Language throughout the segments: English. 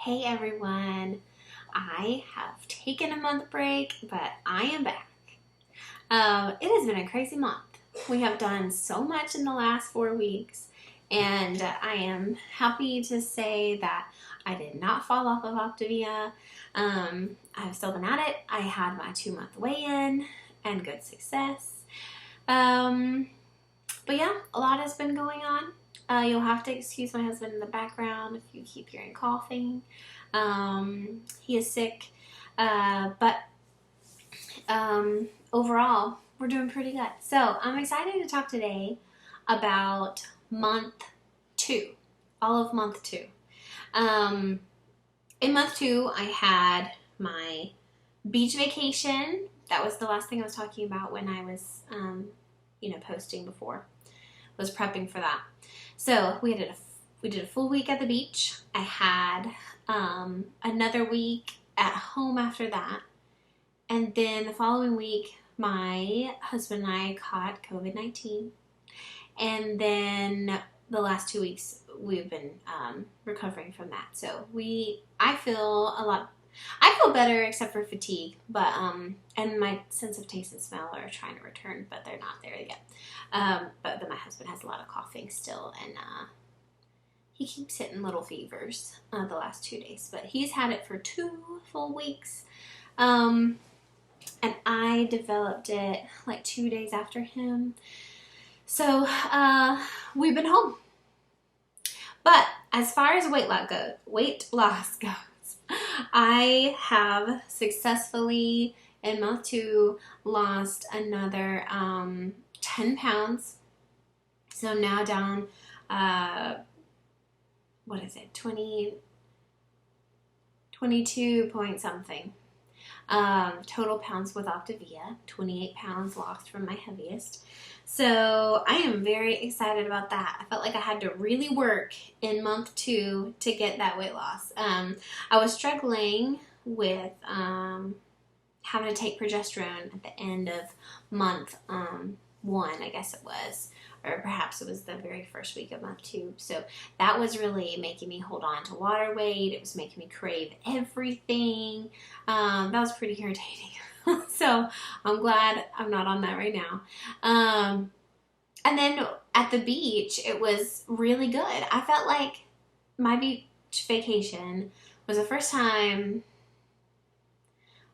Hey everyone, I have taken a month break, but I am back. It has been a crazy month. We have done so much in the last 4 weeks, and I am happy to say that I did not fall off of Optavia. I've still been at it. I had my 2 month weigh-in and good success. But yeah, a lot has been going on. You'll have to excuse my husband in the background if you keep hearing coughing. He is sick, but overall, we're doing pretty good. So I'm excited to talk today about month two, all of month two. In month two, I had my beach vacation. That was the last thing I was talking about when I was, posting before. Was prepping for that. So we did a full week at the beach. I had another week at home after that. And then the following week, my husband and I caught COVID-19. And then the last 2 weeks, we've been recovering from that. So I feel better except for fatigue, but and my sense of taste and smell are trying to return, but they're not there yet. But then my husband has a lot of coughing still, and he keeps hitting little fevers the last 2 days. But he's had it for 2 full weeks, and I developed it like 2 days after him. So we've been home. But as far as weight loss goes, I have successfully, in month two, lost another 10 pounds. So I'm now down, 22 point something. Total pounds with Optavia, 28 pounds lost from my heaviest. So I am very excited about that. I felt like I had to really work in month two to get that weight loss. I was struggling with having to take progesterone at the end of month one, I guess it was. Or perhaps it was the very first week of month two. So that was really making me hold on to water weight. It was making me crave everything. That was pretty irritating. So I'm glad I'm not on that right now. And then at the beach, it was really good. I felt like my beach vacation was the first time,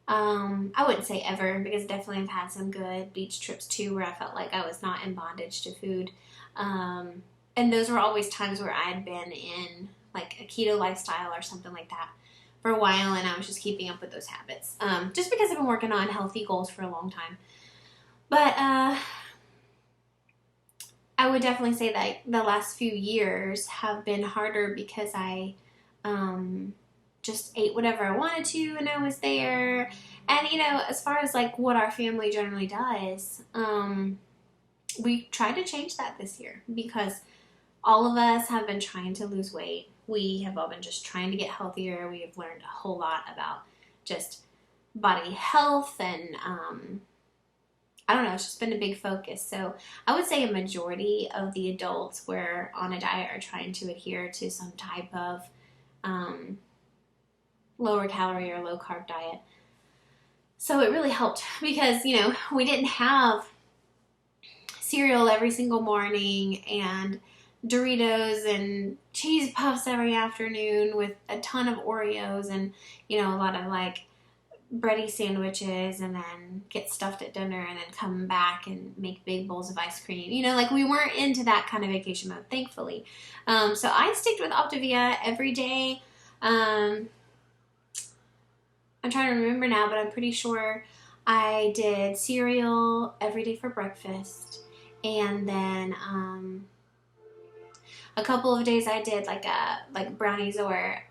I wouldn't say ever, because definitely I've had some good beach trips too where I felt like I was not in bondage to food. And those were always times where I had been in like a keto lifestyle or something like that for a while, and I was just keeping up with those habits. Just because I've been working on healthy goals for a long time. But I would definitely say that the last few years have been harder because I just ate whatever I wanted to and I was there. And, as far as like what our family generally does, we tried to change that this year because all of us have been trying to lose weight. We have all been just trying to get healthier. We have learned a whole lot about just body health and, I don't know, it's just been a big focus. So I would say a majority of the adults we're on a diet are trying to adhere to some type of lower calorie or low carb diet. So it really helped because, we didn't have cereal every single morning and Doritos and cheese puffs every afternoon with a ton of Oreos and, a lot of like bready sandwiches and then get stuffed at dinner and then come back and make big bowls of ice cream. Like we weren't into that kind of vacation mode, thankfully. So I sticked with Optavia every day. I'm trying to remember now, but I'm pretty sure I did cereal every day for breakfast. And then a couple of days I did like brownies or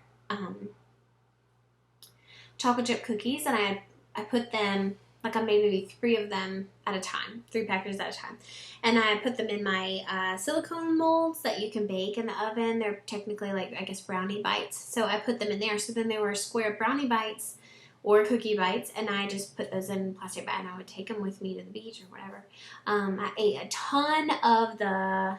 chocolate chip cookies, and I put them, like I made maybe 3 of them at a time, 3 packages at a time. And I put them in my silicone molds that you can bake in the oven. They're technically like, I guess, brownie bites. So I put them in there. So then they were square brownie bites or cookie bites, and I just put those in a plastic bag and I would take them with me to the beach or whatever. I ate a ton of the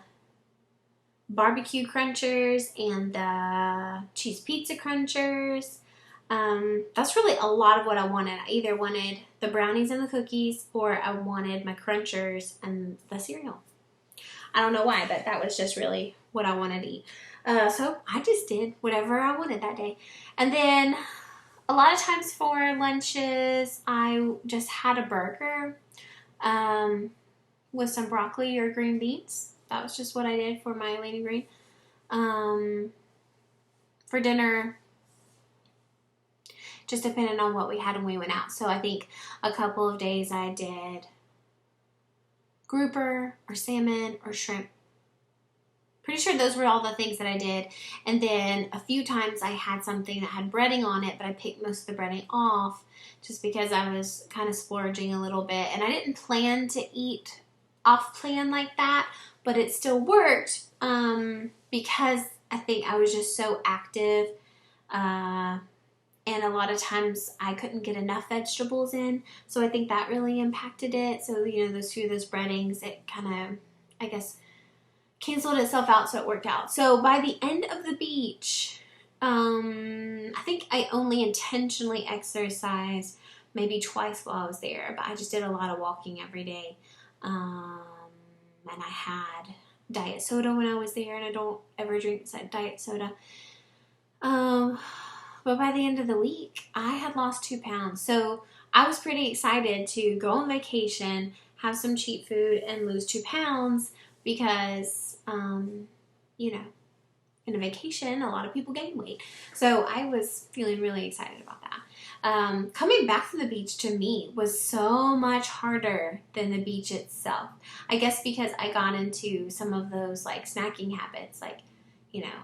barbecue crunchers and the cheese pizza crunchers. That's really a lot of what I wanted. I either wanted the brownies and the cookies, or I wanted my crunchers and the cereal. I don't know why, but that was just really what I wanted to eat. So I just did whatever I wanted that day. And then a lot of times for lunches, I just had a burger with some broccoli or green beans. That was just what I did for my lean and green. For dinner, just depending on what we had when we went out. So I think a couple of days I did grouper or salmon or shrimp. Pretty sure those were all the things that I did. And then a few times I had something that had breading on it, but I picked most of the breading off just because I was kind of splurging a little bit. And I didn't plan to eat off plan like that, but it still worked because I think I was just so active. And a lot of times I couldn't get enough vegetables in. So I think that really impacted it. So, those breadings, it kind of, I guess, canceled itself out, so it worked out. So by the end of the beach, I think I only intentionally exercised maybe twice while I was there, but I just did a lot of walking every day. And I had diet soda when I was there, and I don't ever drink diet soda. But by the end of the week, I had lost 2 pounds. So I was pretty excited to go on vacation, have some cheap food, and lose 2 pounds because, in a vacation, a lot of people gain weight. So I was feeling really excited about that. Coming back from the beach to me was so much harder than the beach itself. I guess because I got into some of those snacking habits. I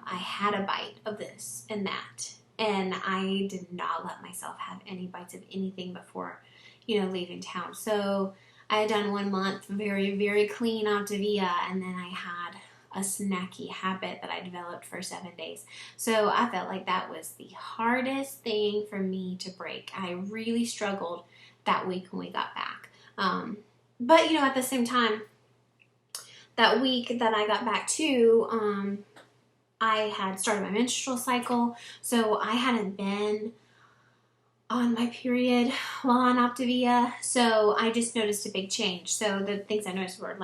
had a bite of this and that. And I did not let myself have any bites of anything before, leaving town. So I had done 1 month very, very clean Optavia, and then I had a snacky habit that I developed for 7 days. So I felt like that was the hardest thing for me to break. I really struggled that week when we got back. But, at the same time, that week that I got back too, I had started my menstrual cycle, so I hadn't been on my period while on Optavia, so I just noticed a big change. So the things I noticed were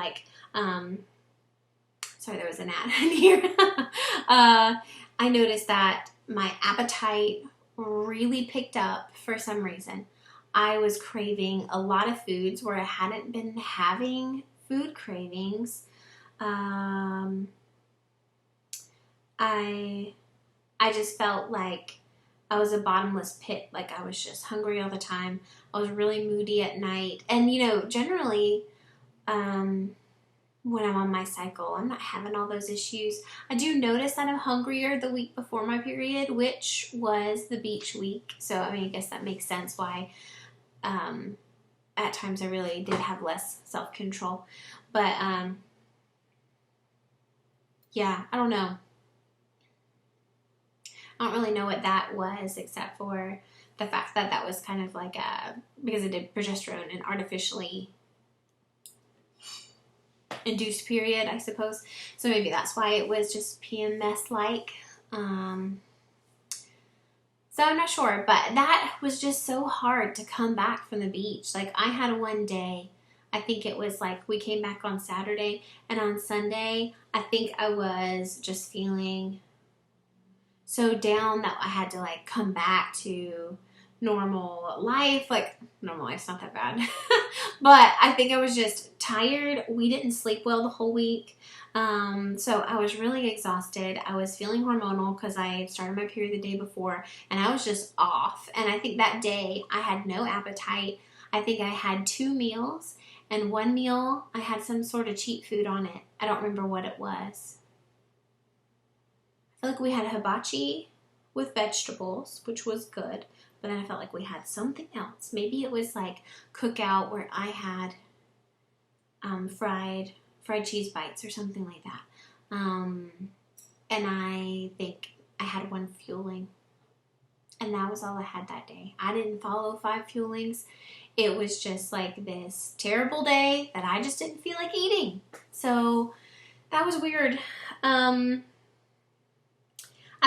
sorry, there was an ad in here. I noticed that my appetite really picked up for some reason. I was craving a lot of foods where I hadn't been having food cravings. I just felt like I was a bottomless pit. I was just hungry all the time. I was really moody at night. And, generally, when I'm on my cycle, I'm not having all those issues. I do notice that I'm hungrier the week before my period, which was the beach week. So, I guess that makes sense why at times I really did have less self-control. But, yeah, I don't know. I don't really know what that was, except for the fact that that was kind of because I did progesterone, an artificially induced period, I suppose. So maybe that's why it was just PMS-like. So I'm not sure, but that was just so hard to come back from the beach. I had one day, I think it was we came back on Saturday, and on Sunday, I think I was just feeling so down that I had to come back to normal life. Normal life's not that bad. But I think I was just tired. We didn't sleep well the whole week. So I was really exhausted. I was feeling hormonal because I had started my period the day before, and I was just off. And I think that day I had no appetite. I think I had 2 meals, and one meal I had some sort of cheap food on it. I don't remember what it was. I feel like we had hibachi with vegetables, which was good. But then I felt like we had something else. Maybe it was cookout where I had fried cheese bites or something like that. And I think I had 1 fueling. And that was all I had that day. I didn't follow 5 fuelings. It was just this terrible day that I just didn't feel like eating. So that was weird. I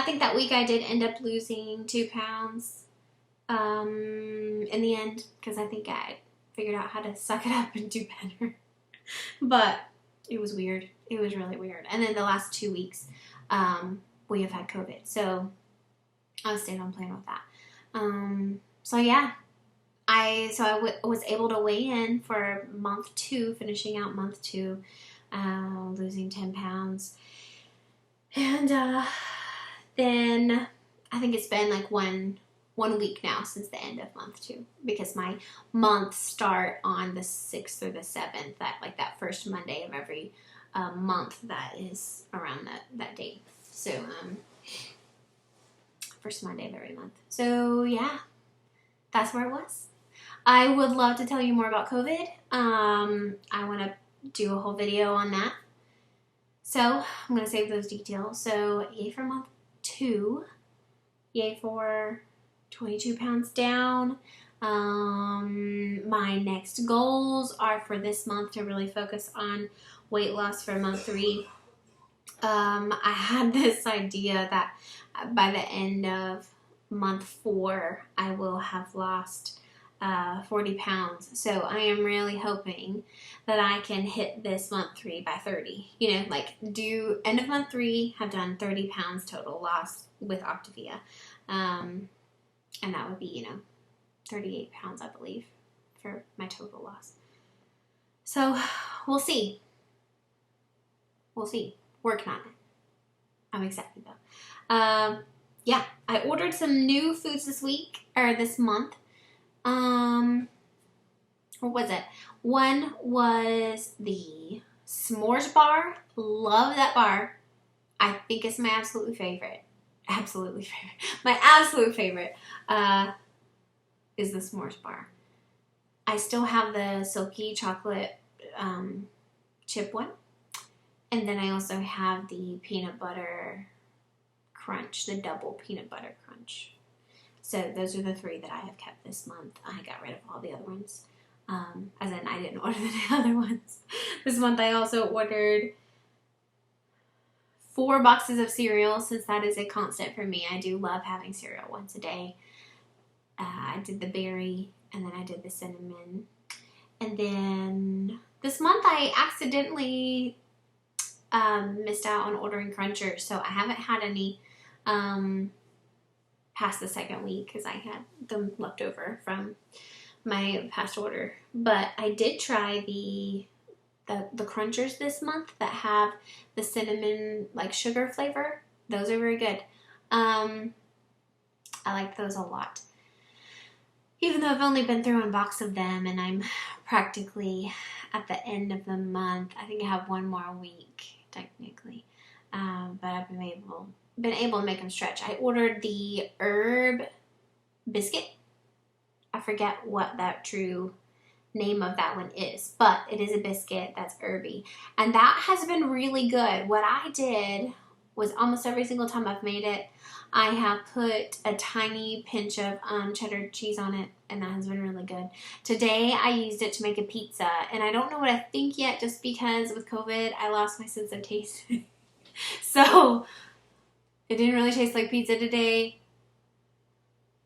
think that week I did end up losing 2 pounds in the end, because I think I figured out how to suck it up and do better. But it was weird. It was really weird. And then the last 2 weeks, we have had COVID. So I stayed on plan with that. So yeah, I was able to weigh in for month 2, finishing out month 2, losing 10 pounds. And then I think it's been like one week now since the end of month 2, because my months start on the 6th or the 7th, that first Monday of every month that is around that date. So first Monday of every month. So yeah, that's where it was. I would love to tell you more about COVID. I want to do a whole video on that. So I'm going to save those details. So yay for month 2. Yay for 22 pounds down. My next goals are for this month to really focus on weight loss for month 3. I had this idea that by the end of month 4, I will have lost 40 pounds. So I am really hoping that I can hit this month 3 by 30. You know, like do end of month 3, have done 30 pounds total loss with Optavia. And that would be, 38 pounds, I believe, for my total loss. So we'll see. We'll see. Working on it. I'm excited though. Yeah, I ordered some new foods this month. What was it? One was the s'mores bar. Love that bar. I think it's my absolute favorite. My absolute favorite is the s'mores bar. I still have the silky chocolate chip one. And then I also have the peanut butter crunch, the double peanut butter crunch. So those are the 3 that I have kept this month. I got rid of all the other ones. As in, I didn't order the other ones. This month I also ordered 4 boxes of cereal, since that is a constant for me. I do love having cereal once a day. I did the berry, and then I did the cinnamon. And then this month I accidentally missed out on ordering crunchers, so I haven't had any past the 2nd week because I had them left over from my past order. But I did try the crunchers this month that have the cinnamon sugar flavor. Those are very good. I like those a lot. Even though I've only been through 1 box of them and I'm practically at the end of the month. I think I have 1 more week technically, but I've been able to make them stretch. I ordered the herb biscuit. I forget what that true name of that one is, but it is a biscuit that's herby, and that has been really good. What I did was almost every single time I've made it, I have put a tiny pinch of cheddar cheese on it, and that has been really good. Today I used it to make a pizza, and I don't know what I think yet, just because with COVID I lost my sense of taste. So it didn't really taste like pizza today,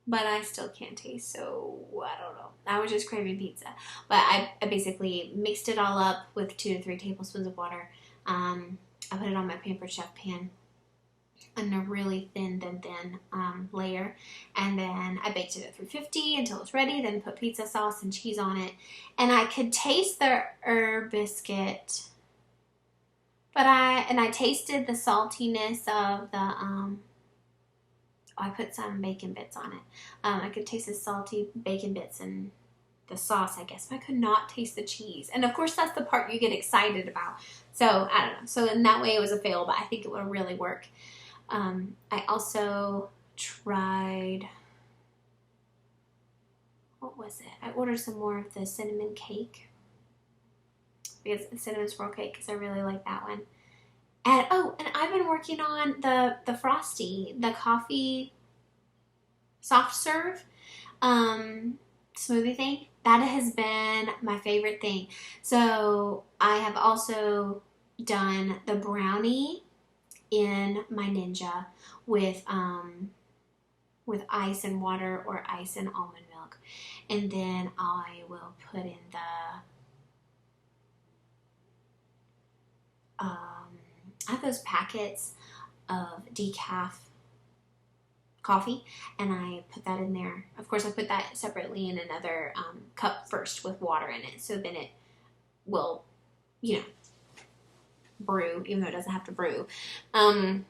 but I still can't taste, so I don't know. I was just craving pizza. But I basically mixed it all up with 2 to 3 tablespoons of water. I put it on my Pampered Chef pan in a really thin layer, and then I baked it at 350 until it's ready, then put pizza sauce and cheese on it, and I could taste the herb biscuit, but I tasted the saltiness of the I put some bacon bits on it. I could taste the salty bacon bits and the sauce, I guess, but I could not taste the cheese. And of course, that's the part you get excited about. So I don't know. So in that way, it was a fail, but I think it would really work. I also tried, what was it? I ordered some more of the cinnamon cake, because the cinnamon swirl cake, because I really like that one. And I've been working on the Frosty, the coffee soft serve smoothie thing. That has been my favorite thing. So I have also done the brownie in my Ninja with ice and water or ice and almond milk. And then I will put in I have those packets of decaf coffee, and I put that in there. Of course, I put that separately in another cup first with water in it, so then it will, brew, even though it doesn't have to brew. I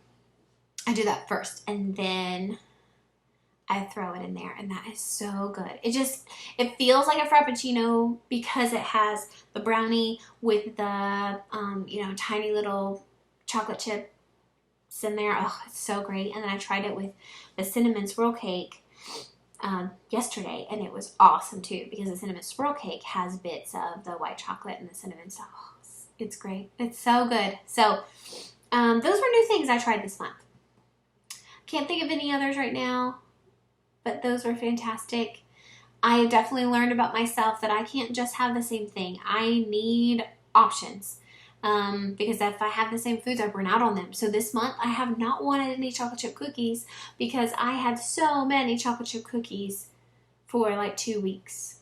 do that first, and then I throw it in there, and that is so good. It feels like a Frappuccino because it has the brownie with the, tiny little chocolate chips in there. Oh, it's so great. And then I tried it with the cinnamon swirl cake yesterday, and it was awesome too because the cinnamon swirl cake has bits of the white chocolate and the cinnamon stuff. Oh, it's great. It's so good. So those were new things I tried this month. Can't think of any others right now, but those were fantastic. I have definitely learned about myself that I can't just have the same thing. I need options. Because if I have the same foods, I burn out on them. So this month, I have not wanted any chocolate chip cookies because I had so many chocolate chip cookies for like 2 weeks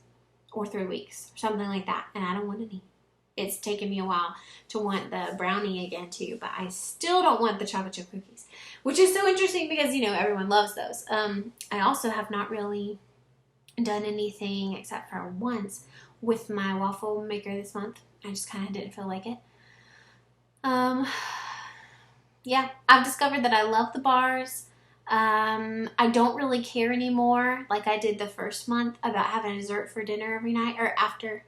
or 3 weeks or something like that. And I don't want any. It's taken me a while to want the brownie again too, but I still don't want the chocolate chip cookies, which is so interesting because, everyone loves those. I also have not really done anything except for once with my waffle maker this month. I just kind of didn't feel like it. Yeah, I've discovered that I love the bars. I don't really care anymore like I did the first month about having a dessert for dinner every night or after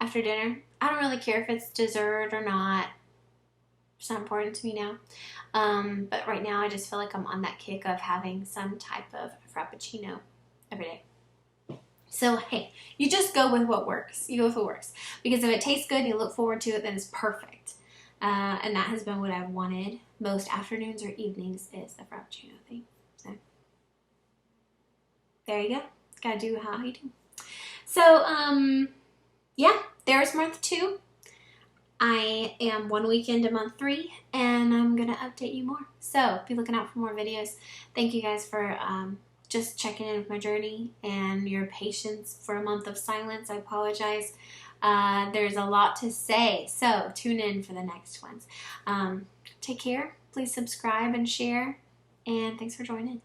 dinner. I don't really care if it's dessert or not. It's not important to me now. But right now I just feel like I'm on that kick of having some type of Frappuccino every day. So, hey, you just go with what works. You go with what works. Because if it tastes good and you look forward to it, then it's perfect. And that has been what I've wanted most afternoons or evenings is the Frappuccino thing. So, there you go. Gotta do how you do. So, yeah, there's month 2. I am 1 week into month 3, and I'm going to update you more. So, be looking out for more videos. Thank you guys for just checking in with my journey and your patience for a month of silence. I apologize. There's a lot to say, so tune in for the next ones. Take care. Please subscribe and share, and thanks for joining.